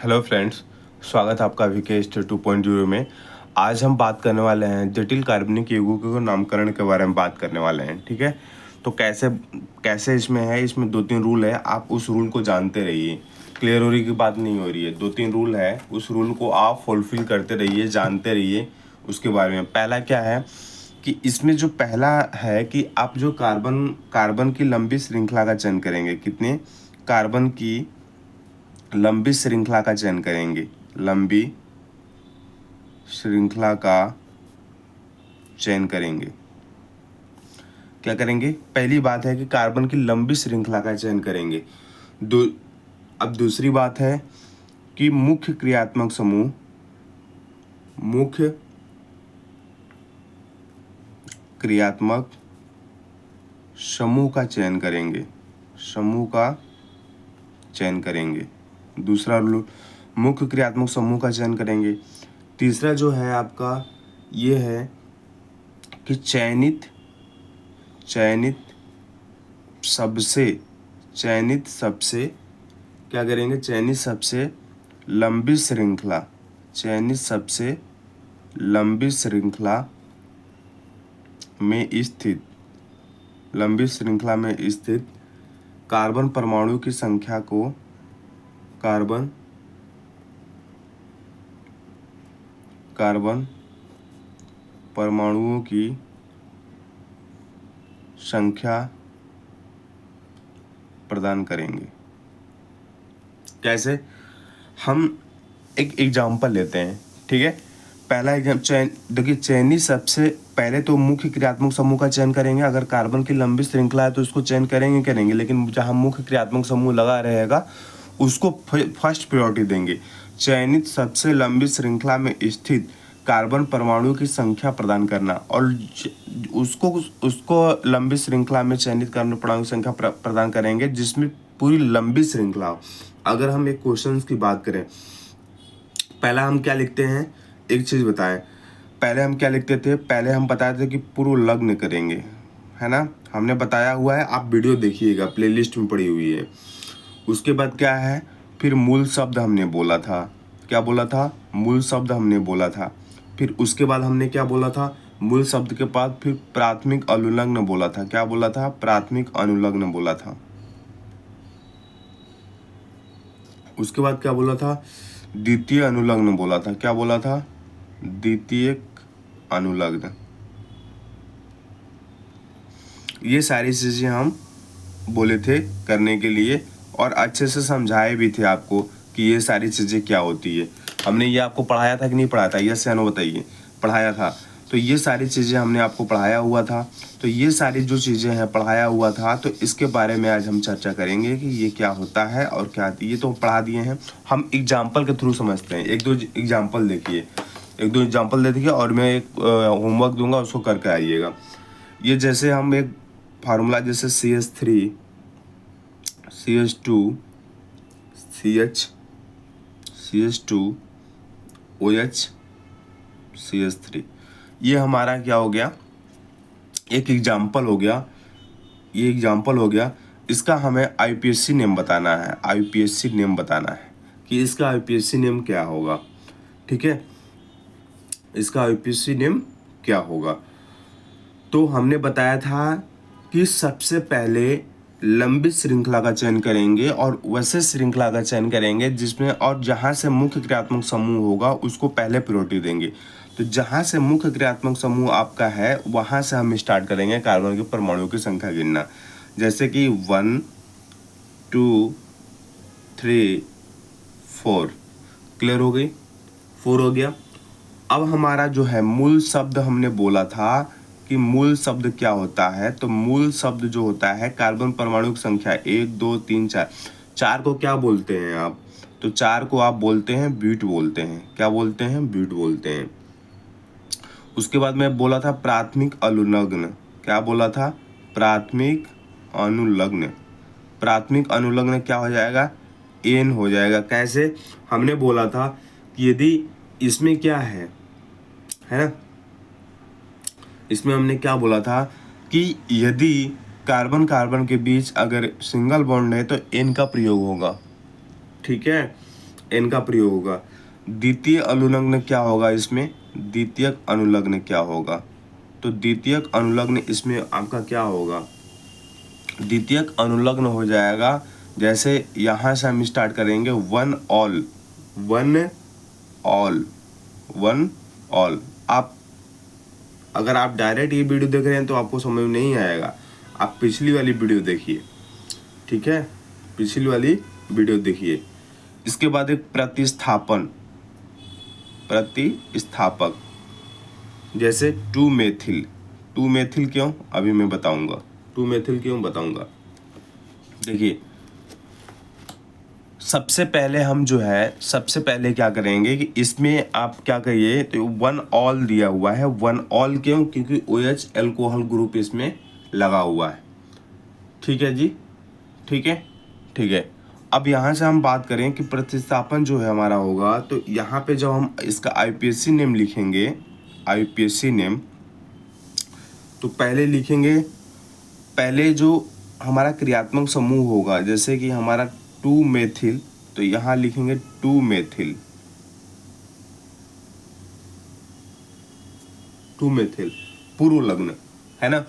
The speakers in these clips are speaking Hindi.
हेलो फ्रेंड्स, स्वागत है आपका विकेस्ट 2.0 में। आज हम बात करने वाले हैं जटिल कार्बनिक यौगिकों के नामकरण के बारे में बात करने वाले हैं। ठीक है, तो कैसे कैसे इसमें है, इसमें 2-3 रूल है, आप उस रूल को जानते रहिए। क्लियर हो रही की बात नहीं हो रही है, 2-3 रूल है, उस रूल को आप फुलफिल करते रहिए, जानते रहिए उसके बारे में। पहला क्या है कि इसमें जो पहला है कि आप जो कार्बन की लंबी श्रृंखला का चयन करेंगे। कितने कार्बन की लंबी श्रृंखला का चयन करेंगे, लंबी श्रृंखला का चयन करेंगे। क्या करेंगे? पहली बात है कि कार्बन की लंबी श्रृंखला का चयन करेंगे। अब दूसरी बात है कि मुख्य क्रियात्मक समूह का चयन करेंगे, समूह का चयन करेंगे। दूसरा रूल, मुख्य क्रियात्मक समूह का चयन करेंगे। तीसरा जो है आपका ये है कि चयनित सबसे क्या करेंगे? चयनित सबसे लंबी श्रृंखला में स्थित कार्बन परमाणु की संख्या को कार्बन परमाणुओं की संख्या प्रदान करेंगे। कैसे? हम एक एग्जाम्पल लेते हैं। ठीक है, पहला एग्जाम्पल देखिए, चयनित सबसे पहले तो मुख्य क्रियात्मक समूह का चयन करेंगे। अगर कार्बन की लंबी श्रृंखला है तो उसको चयन करेंगे, लेकिन जहां मुख्य क्रियात्मक समूह लगा रहेगा उसको फर्स्ट प्रायोरिटी देंगे। चयनित सबसे लंबी श्रृंखला में स्थित कार्बन परमाणु की संख्या प्रदान करना, और उसको लंबी श्रृंखला में चयनित कार्बन परमाणु की संख्या प्रदान करेंगे जिसमें पूरी लंबी श्रृंखला हो। अगर हम एक क्वेश्चन की बात करें, पहला हम क्या लिखते हैं, एक चीज बताएं। पहले हम क्या लिखते थे? पहले हम बताते थे कि पूर्व लग्न करेंगे, है ना, हमने बताया हुआ है, आप वीडियो देखिएगा, प्लेलिस्ट में पड़ी हुई है। उसके बाद क्या है, फिर मूल शब्द हमने बोला था। क्या बोला था? मूल शब्द हमने बोला था। फिर उसके बाद हमने क्या बोला था? मूल शब्द के बाद फिर प्राथमिक अनुलग्न बोला था। क्या बोला था? प्राथमिक अनुलग्न बोला था। उसके बाद क्या बोला था? द्वितीय अनुलग्न बोला था। क्या बोला था? द्वितीय अनुलग्न। ये सारी चीजें हम बोले थे करने के लिए, और अच्छे से समझाए भी थे आपको कि ये सारी चीजें क्या होती है। हमने ये आपको पढ़ाया था कि नहीं पढ़ाया था? यस या नो बताइए। पढ़ाया था। तो ये सारी चीजें हमने आपको पढ़ाया हुआ था। तो ये सारी जो चीजें हैं पढ़ाया हुआ था, तो इसके बारे में आज हम चर्चा करेंगे कि ये क्या होता है और क्या आती है। ये तो पढ़ा दिए हैं, हम एग्जाम्पल के थ्रू समझते हैं। एक दो एग्जाम्पल देखिए, और मैं एक होमवर्क दूंगा, उसको करके आइएगा। ये जैसे हम एक फार्मूला, जैसे CH3 CH2 OH CH3, ये हमारा क्या हो गया? एक एग्जाम्पल हो गया। ये एग्जाम्पल हो गया। इसका हमें IPSC नेम बताना है। IPSC नेम बताना है कि इसका IPSC नेम क्या होगा। ठीक है, इसका IPSC नेम क्या होगा? तो हमने बताया था कि सबसे पहले लंबी श्रृंखला का चयन करेंगे, और वैसे श्रृंखला का चयन करेंगे जिसमें, और जहां से मुख्य क्रियात्मक समूह होगा उसको पहले प्रायोरिटी देंगे। तो जहां से मुख्य क्रियात्मक समूह आपका है वहां से हम स्टार्ट करेंगे कार्बन के परमाणुओं की संख्या गिनना। जैसे कि 1 2 3 4, क्लियर हो गई? 4 हो गया। अब हमारा जो है मूल शब्द, हमने बोला था कि मूल शब्द क्या होता है। तो मूल शब्द जो होता है कार्बन परमाणु की संख्या 1 2 3 4। 4 को क्या बोलते हैं आप? तो 4 को आप बोलते हैं ब्यूट बोलते हैं। क्या बोलते हैं? ब्यूट बोलते हैं। उसके बाद मैं बोला था प्राथमिक अनुलग्न। क्या बोला था? प्राथमिक अनुलग्न। प्राथमिक अनुलग्न क्या हो जाएगा? एन हो जाएगा। कैसे? हमने बोला था कि यदि इसमें क्या है ना, इसमें हमने क्या बोला था कि यदि कार्बन कार्बन के बीच अगर सिंगल बॉन्ड है तो एन का प्रयोग होगा। ठीक है, N का प्रयोग होगा। द्वितीय अनुलग्न क्या होगा इसमें, द्वितीयक अनुलग्न क्या होगा, तो द्वितीयक अनुलग्न इसमें आपका क्या होगा, द्वितीयक अनुलग्न हो जाएगा, जैसे यहाँ से हम स्टार्ट करेंगे one all, one all, one all. आप अगर आप डायरेक्ट ये वीडियो देख रहे हैं तो आपको समझ में नहीं आएगा, आप पिछली वाली वीडियो देखिए, ठीक है, पिछली वाली वीडियो देखिए। इसके बाद एक प्रतिस्थापन, प्रतिस्थापक, जैसे टू मेथिल, टू मेथिल क्यों अभी मैं बताऊंगा, टू मेथिल क्यों बताऊंगा। देखिए सबसे पहले हम जो है, सबसे पहले क्या करेंगे कि इसमें आप क्या करिए, तो वन ऑल दिया हुआ है, वन ऑल क्यों, क्योंकि OH एल्कोहल ग्रुप इसमें लगा हुआ है, ठीक है जी, ठीक है, ठीक है। अब यहाँ से हम बात करें कि प्रतिस्थापन जो है हमारा होगा, तो यहाँ पे जब हम इसका IPSC नेम लिखेंगे, IPSC नेम, तो पहले लिखेंगे, पहले जो हमारा क्रियात्मक समूह होगा, जैसे कि हमारा टू मेथिल, तो यहाँ लिखेंगे टू मेथिल, टू मेथिल पूर्व लग्न है ना,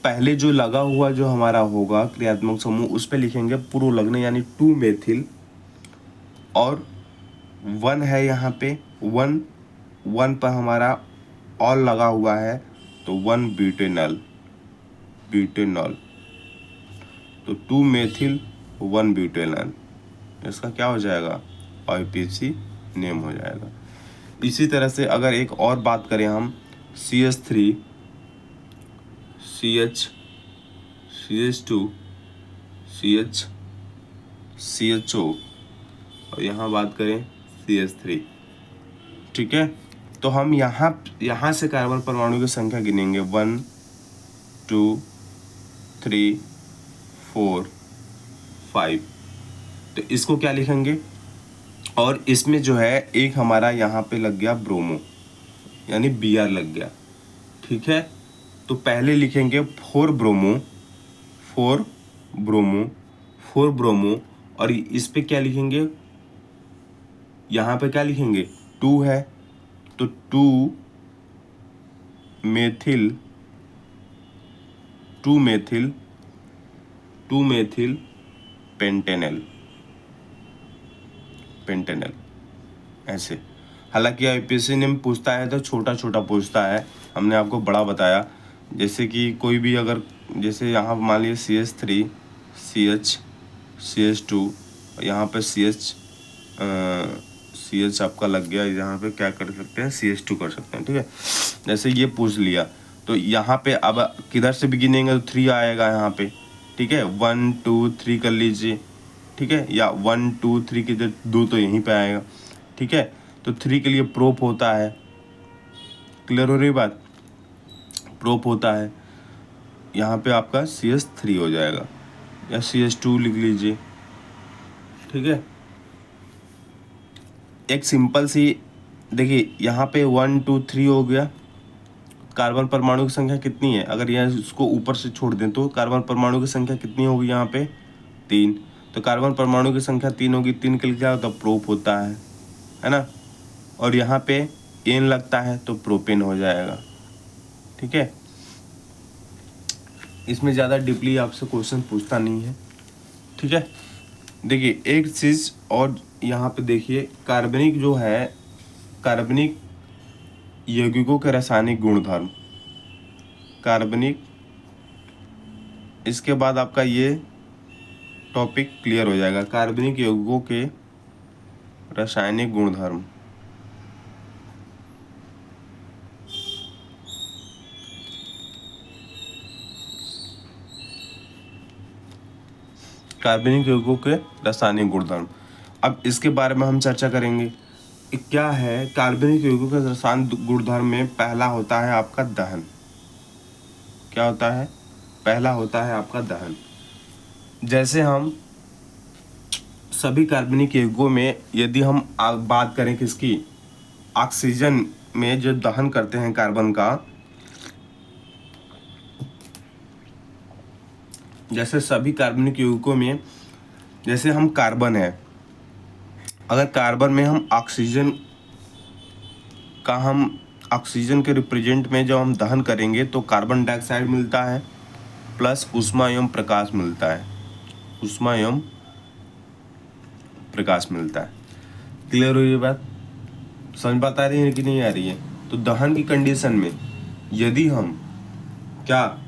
पहले जो लगा हुआ जो हमारा होगा क्रियात्मक समूह उस पे लिखेंगे पूर्व लग्न यानी टू मेथिल, और वन है यहाँ पे, वन, वन पर हमारा ऑल लगा हुआ है, तो वन ब्यूटेनॉल, ब्यूटेनॉल, तो टू मेथिल वन ब्यूटेनॉल, इसका क्या हो जाएगा, IPSC नेम हो जाएगा। इसी तरह से अगर एक और बात करें हम, CH3 CH CH2 CH CHO, और यहाँ बात करें CH3, ठीक है। तो हम यहाँ से कार्बन परमाणु की संख्या गिनेंगे, 1 2 3 4 5, तो इसको क्या लिखेंगे, और इसमें जो है एक हमारा यहाँ पे लग गया ब्रोमो, यानी Br लग गया, ठीक है। तो पहले लिखेंगे 4 ब्रोमो, 4 ब्रोमो, 4 ब्रोमो, और इस पे क्या लिखेंगे, यहाँ पे क्या लिखेंगे, 2 है, तो 2 methyl, 2 methyl, 2 methyl Pantanal, Pantanal, ऐसे। हालांकि IPSC नेम पूछता है तो छोटा छोटा पूछता है, हमने आपको बड़ा बताया। जैसे कि कोई भी अगर, जैसे यहाँ मान लीजिए CH3 CH CH2, यहाँ पे CH आपका लग गया, यहाँ पे क्या कर सकते हैं, CH2 कर सकते हैं, ठीक है। जैसे ये पूछ लिया, तो यहाँ पे अब किधर से भी गिनेंगे तो 3 आएगा यहाँ पे, ठीक है, 1 2 3 कर लीजिए, ठीक है, या 1 2 3 के 2 तो यहीं पे आएगा, ठीक है। तो 3 के लिए प्रोप होता है, क्लियर हो रही बात, प्रोप होता है, यहाँ पे आपका CH3 हो जाएगा, या CH2 लिख लीजिए, ठीक है। एक सिंपल सी, देखिए यहाँ पे 1 2 3 हो गया, कार्बन परमाणु की संख्या कितनी है, अगर यह इसको ऊपर से छोड़ दें तो कार्बन परमाणु की संख्या कितनी होगी, यहाँ पे 3, तो कार्बन परमाणु की संख्या 3 होगी, 3 के लिए क्या होता है, प्रोप होता है ना, और यहाँ पे N लगता है तो प्रोपेन हो जाएगा, ठीक है। इसमें ज़्यादा डीपली आपसे क्वेश्चन पूछता नहीं है, ठीक है। देखिए एक चीज़ और यहाँ पे देखिए, कार्बनिक जो है, कार्बनिक यौगिकों के रासायनिक गुणधर्म, कार्बनिक, इसके बाद आपका ये टॉपिक क्लियर हो जाएगा, कार्बनिक यौगिकों के रासायनिक गुणधर्म। कार्बनिक यौगिकों के रासायनिक गुणधर्म, अब इसके बारे में हम चर्चा करेंगे। क्या है कार्बनिक यौगिकों के रासायनिक गुणधर्म में, पहला होता है आपका दहन, क्या होता है, पहला होता है आपका दहन। जैसे हम सभी कार्बनिक यौगिकों में यदि हम बात करें किसकी, ऑक्सीजन में जो दहन करते हैं कार्बन का, जैसे सभी कार्बनिक यौगिकों में, जैसे हम कार्बन है, अगर कार्बन में हम ऑक्सीजन के रिप्रेजेंट में जब हम दहन करेंगे तो कार्बन डाइऑक्साइड मिलता है प्लस ऊष्मा एवं प्रकाश मिलता है, ऊष्मा एवं प्रकाश मिलता है। क्लियर हुई ये बात? समझ बात आ रही है कि नहीं आ रही है? तो दहन की कंडीशन में यदि हम क्या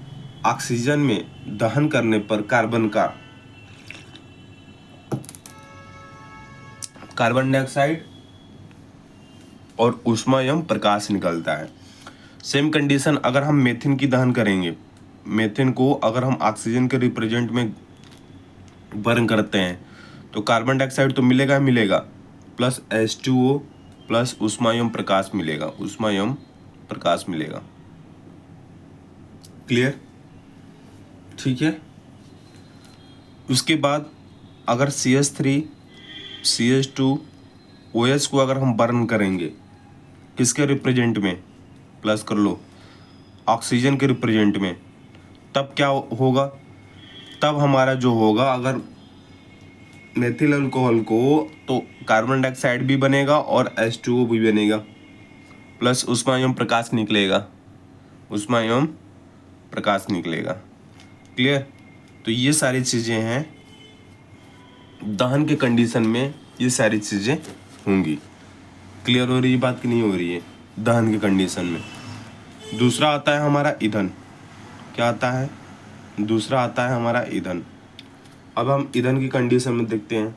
ऑक्सीजन में दहन करने पर कार्बन डाइऑक्साइड और ऊष्मा एवं प्रकाश निकलता है। सेम कंडीशन अगर हम मेथिन की दहन करेंगे, मेथिन को अगर हम ऑक्सीजन के रिप्रेजेंट में बर्न करते हैं तो कार्बन डाइऑक्साइड तो मिलेगा प्लस H2O प्लस ऊष्मा एवं प्रकाश मिलेगा, ऊष्मा एवं प्रकाश मिलेगा। क्लियर? ठीक है। उसके बाद अगर CH3 CH2 OH को अगर हम बर्न करेंगे किसके रिप्रेजेंट में, प्लस कर लो, ऑक्सीजन के रिप्रेजेंट में, तब क्या होगा? तब हमारा जो होगा अगर मेथिल अल्कोहल को तो कार्बन डाइऑक्साइड भी बनेगा और H2O भी बनेगा प्लस ऊष्मा एवं प्रकाश निकलेगा, ऊष्मा एवं प्रकाश निकलेगा। क्लियर? तो ये सारी चीज़ें हैं दहन के कंडीशन में, ये सारी चीज़ें होंगी। क्लियर हो रही है बात कि नहीं हो रही है? दहन के कंडीशन में दूसरा आता है हमारा ईंधन। क्या आता है? दूसरा आता है हमारा ईंधन। अब हम ईंधन की कंडीशन में देखते हैं।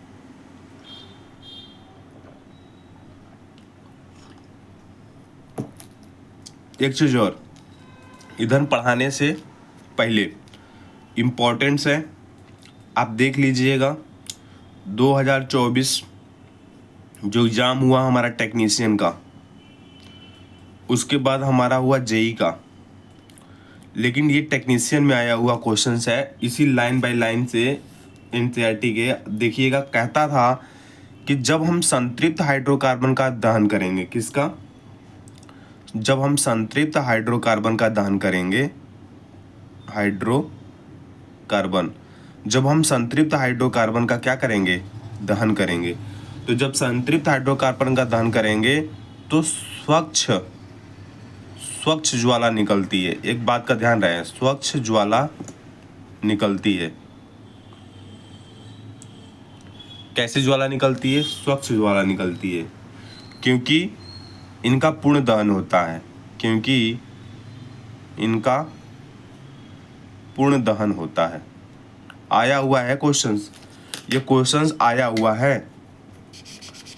एक चीज और, ईंधन पढ़ाने से पहले इम्पोर्टेंस है, आप देख लीजिएगा 2024 जो एग्ज़ाम हुआ हमारा टेक्नीशियन का, उसके बाद हमारा हुआ जेई का, लेकिन ये टेक्नीशियन में आया हुआ क्वेश्चंस है। इसी लाइन बाय लाइन से एनसीईआरटी के देखिएगा, कहता था कि जब हम संतृप्त हाइड्रोकार्बन का दहन करेंगे, किसका? जब हम संतृप्त हाइड्रोकार्बन का दहन करेंगे, हाइड्रोकार्बन, जब हम संतृप्त हाइड्रोकार्बन का क्या करेंगे? दहन करेंगे। तो जब संतृप्त हाइड्रोकार्बन का दहन करेंगे तो स्वच्छ ज्वाला निकलती है। एक बात का ध्यान रहे, स्वच्छ ज्वाला निकलती है। कैसे ज्वाला निकलती है? स्वच्छ ज्वाला निकलती है, क्योंकि इनका पूर्ण दहन होता है, क्योंकि इनका पूर्ण दहन होता है। आया हुआ है क्वेश्चंस, ये क्वेश्चंस आया हुआ है।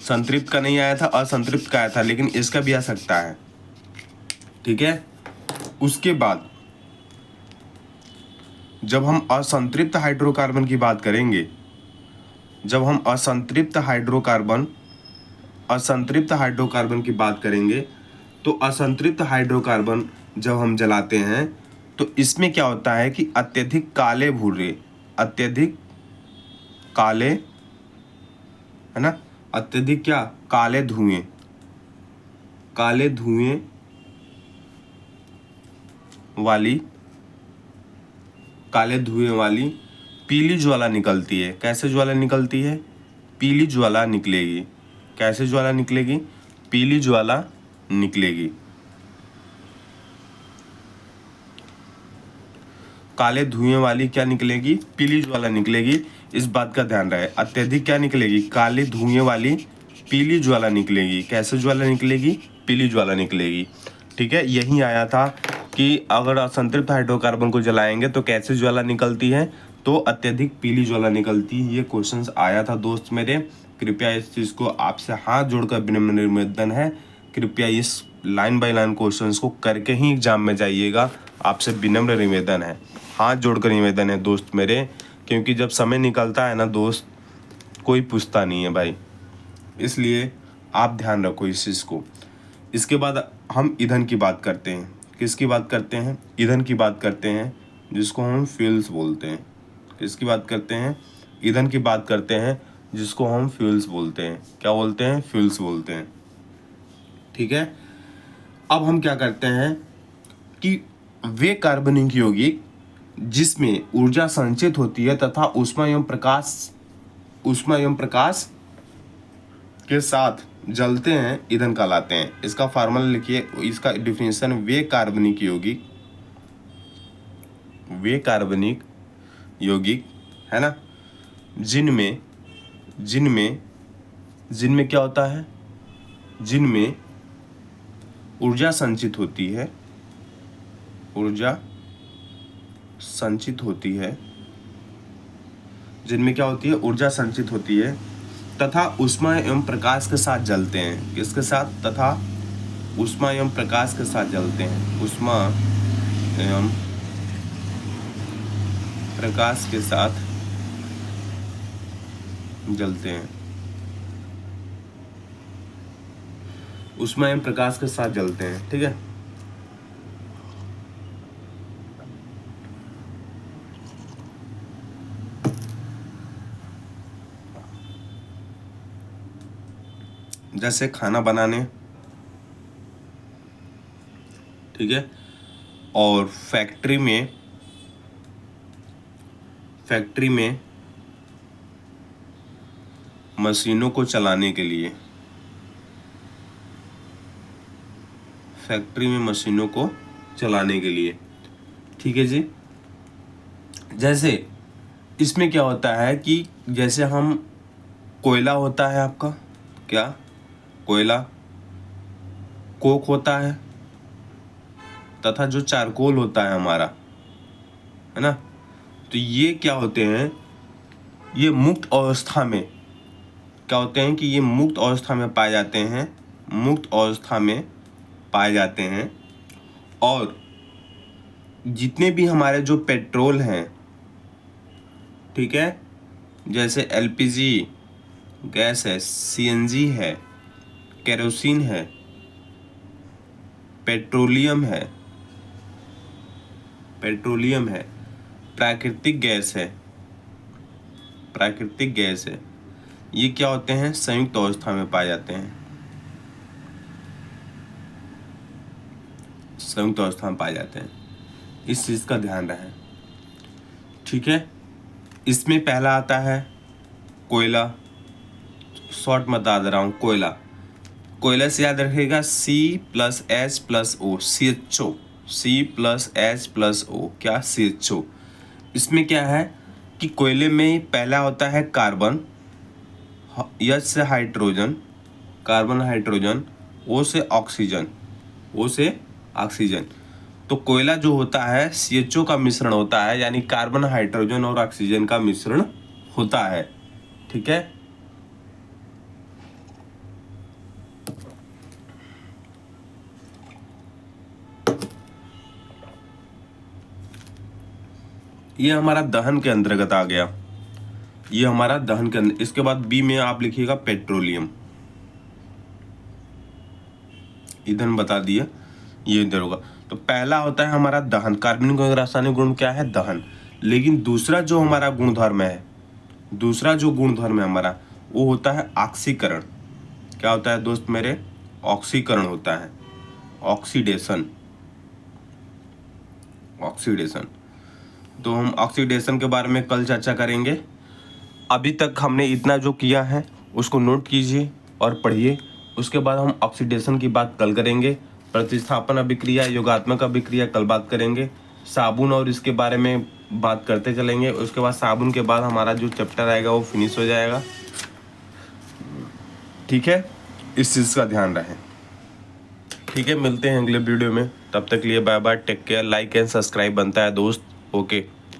संतृप्त का नहीं आया था, असंतृप्त का आया था, लेकिन इसका भी आ सकता है। ठीक है। उसके बाद जब हम असंतृप्त हाइड्रोकार्बन की बात करेंगे, जब हम असंतृप्त हाइड्रोकार्बन की बात करेंगे, तो असंतृप्त हाइड्रोकार्बन जब हम जलाते हैं तो इसमें क्या होता है कि अत्यधिक काले भूरे, अत्यधिक काले, है ना, अत्यधिक क्या? काले धुएं वाली पीली ज्वाला निकलती है। कैसे ज्वाला निकलती है? पीली ज्वाला निकलेगी। कैसे ज्वाला निकलेगी? पीली ज्वाला निकलेगी। काले धुएं वाली क्या निकलेगी? पीली ज्वाला निकलेगी। इस बात का ध्यान रहे, अत्यधिक क्या निकलेगी? काले धुएं वाली पीली ज्वाला निकलेगी। कैसे ज्वाला निकलेगी? पीली ज्वाला निकलेगी। ठीक है। यही आया था कि अगर असंतृप्त हाइड्रोकार्बन को जलाएंगे तो कैसे ज्वाला निकलती है? तो अत्यधिक पीली ज्वाला निकलती है। ये क्वेश्चंस आया था दोस्त मेरे। कृपया इस चीज़ को आपसे हाथ जोड़कर विनम्र निवेदन है, कृपया इस लाइन बाय लाइन क्वेश्चंस को करके ही एग्जाम में जाइएगा। आपसे विनम्र निवेदन है, हाथ जोड़कर निवेदन है दोस्त मेरे, क्योंकि जब समय निकलता है ना दोस्त, कोई पूछता नहीं है भाई, इसलिए आप ध्यान रखो इस चीज़ को। इसके बाद हम ईंधन की बात करते हैं। किसकी बात करते हैं? ईंधन की बात करते हैं, जिसको हम फ्यूल्स बोलते हैं। किसकी बात करते हैं? ईंधन की बात करते हैं, जिसको हम फ्यूल्स बोलते हैं। क्या बोलते हैं? फ्यूल्स बोलते हैं। ठीक है। अब हम क्या करते हैं कि वे कार्बनिक यौगिक जिसमें ऊर्जा संचित होती है तथा ऊष्मा एवं प्रकाश के साथ जलते हैं ईंधन कहलाते हैं। इसका फार्मूला लिखिए, इसका डिफिनेशन, वे कार्बनिक यौगिक है ना, जिनमें क्या होता है, जिनमें ऊर्जा संचित होती है, जिनमें क्या होती है, ऊर्जा संचित होती है तथा ऊष्मा एवं प्रकाश के साथ जलते हैं। किसके साथ? तथा ऊष्मा एवं प्रकाश के साथ जलते हैं। ऊष्मा एवं प्रकाश के साथ जलते हैं। ऊष्मा एवं प्रकाश के साथ जलते हैं। ठीक है, जैसे खाना बनाने, ठीक है, और फैक्ट्री में मशीनों को चलाने के लिए, ठीक है जी। जैसे इसमें क्या होता है कि जैसे हम, कोयला होता है आपका, क्या कोयला, कोक होता है, तथा जो चारकोल होता है हमारा, है ना, तो ये क्या होते हैं, ये मुक्त अवस्था में क्या होते हैं कि ये मुक्त अवस्था में पाए जाते हैं। और जितने भी हमारे जो पेट्रोल हैं, ठीक है, जैसे LPG गैस है, CNG है, केरोसिन है, पेट्रोलियम है, प्राकृतिक गैस है, ये क्या होते हैं, संयुक्त अवस्था में पाए जाते हैं। इस चीज का ध्यान रहे, ठीक है। इसमें पहला आता है कोयला, शॉर्ट में बता दे रहा हूँ, कोयला से याद रखिएगा C+H+O, C+H+O, क्या, CHO। इसमें क्या है कि कोयले में पहला होता है कार्बन, H से हाइड्रोजन, O से ऑक्सीजन। तो कोयला जो होता है CHO का मिश्रण होता है, यानी कार्बन, हाइड्रोजन और ऑक्सीजन का मिश्रण होता है। ठीक है, ये हमारा दहन के अंतर्गत आ गया, इसके बाद B में आप लिखिएगा पेट्रोलियम, ईंधन बता दिया, ये इधर होगा। तो पहला होता है हमारा दहन, कार्बनिक और रासायनिक गुण क्या है, दहन। लेकिन दूसरा जो हमारा गुणधर्म है हमारा, वो होता है ऑक्सीकरण। क्या होता है दोस्त मेरे, ऑक्सीकरण होता है, ऑक्सीडेशन। तो हम ऑक्सीडेशन के बारे में कल चर्चा करेंगे। अभी तक हमने इतना जो किया है उसको नोट कीजिए और पढ़िए। उसके बाद हम ऑक्सीडेशन की बात कल करेंगे। प्रतिस्थापन अभिक्रिया, योगात्मक अभिक्रिया कल बात करेंगे। साबुन और इसके बारे में बात करते चलेंगे। उसके बाद साबुन के बाद हमारा जो चैप्टर आएगा वो फिनिश हो जाएगा। ठीक है, इस चीज़ का ध्यान रखें। ठीक है, मिलते हैं अगले वीडियो में। तब तक लिए bye bye, take care. Like and subscribe बनता है दोस्त। ओके।